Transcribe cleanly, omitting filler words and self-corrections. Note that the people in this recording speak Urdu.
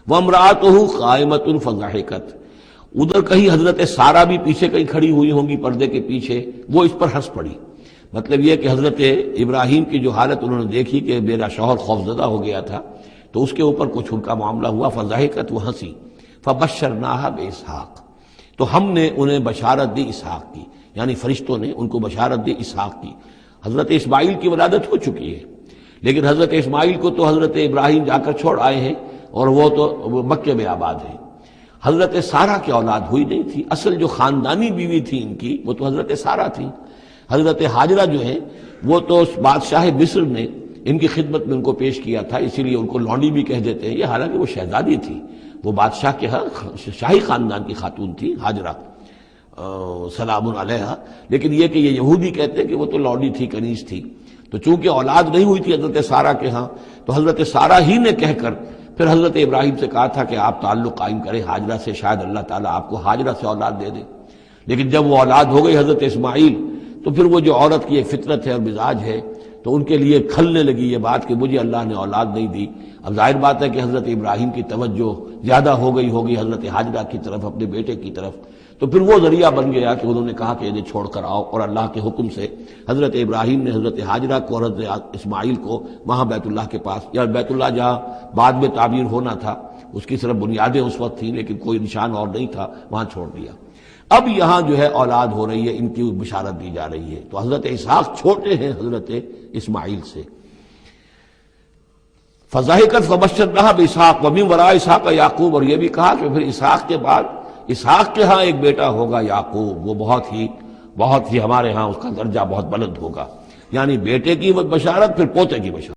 وامرأتہ قائمۃ فضحکت، ادھر کہیں حضرت سارہ بھی پیچھے کہیں کھڑی ہوئی ہوں گی پردے کے پیچھے، وہ اس پر ہنس پڑی۔ مطلب یہ کہ حضرت ابراہیم کی جو حالت انہوں نے دیکھی کہ میرا شوہر خوفزدہ ہو گیا تھا، تو اس کے اوپر کچھ ان کا معاملہ ہوا، فضحکت، وہ ہنسی، فبشرناہا باسحاق، تو ہم نے انہیں بشارت دی اسحاق کی، یعنی فرشتوں نے ان کو بشارت دی اسحاق کی۔ حضرت اسماعیل کی ولادت ہو چکی ہے، لیکن حضرت اسماعیل کو تو حضرت ابراہیم جا کر چھوڑ آئے ہیں، اور وہ تو مکے میں آباد ہیں۔ حضرت سارہ کی اولاد ہوئی نہیں تھی، اصل جو خاندانی بیوی تھی ان کی وہ تو حضرت سارہ تھی۔ حضرت ہاجرہ جو ہیں وہ تو بادشاہ مصر نے ان کی خدمت میں ان کو پیش کیا تھا، اسی لیے ان کو لونڈی بھی کہہ دیتے ہیں یہ، حالانکہ وہ شہزادی تھی، وہ بادشاہ کے شاہی خاندان کی خاتون تھی حاجرہ سلام علیہا، لیکن یہ کہ یہ یہودی کہتے ہیں کہ وہ تو لونڈی تھی، کنیز تھی۔ تو چونکہ اولاد نہیں ہوئی تھی حضرت سارہ کے ہاں، تو حضرت سارہ ہی نے کہہ کر پھر حضرت ابراہیم سے کہا تھا کہ آپ تعلق قائم کریں حاجرہ سے، شاید اللہ تعالیٰ آپ کو حاجرہ سے اولاد دے دے۔ لیکن جب وہ اولاد ہو گئی حضرت اسماعیل، تو پھر وہ جو عورت کی ایک فطرت ہے اور مزاج ہے، تو ان کے لیے کھلنے لگی یہ بات کہ مجھے اللہ نے اولاد نہیں دی۔ اب ظاہر بات ہے کہ حضرت ابراہیم کی توجہ زیادہ ہو گئی ہوگی حضرت حاجرہ کی طرف، اپنے بیٹے کی طرف، تو پھر وہ ذریعہ بن گیا کہ انہوں نے کہا کہ انہیں چھوڑ کر آؤ، اور اللہ کے حکم سے حضرت ابراہیم نے حضرت حاجرہ کو اور حضرت اسماعیل کو وہاں بیت اللہ کے پاس، یا بیت اللہ جہاں بعد میں تعمیر ہونا تھا اس کی صرف بنیادیں اس وقت تھیں لیکن کوئی نشان اور نہیں تھا، وہاں چھوڑ دیا۔ اب یہاں جو ہے اولاد ہو رہی ہے، ان کی بشارت دی جا رہی ہے، تو حضرت اسحاق چھوٹے ہیں حضرت اسماعیل سے۔ فضحکت فبشرناہا باسحاق ومن وراء اسحاق یعقوب، اور یہ بھی کہا کہ پھر اسحاق کے بعد اسحاق کے ہاں ایک بیٹا ہوگا یعقوب، وہ بہت ہی ہمارے ہاں اس کا درجہ بہت بلند ہوگا، یعنی بیٹے کی بشارت پھر پوتے کی بشارت۔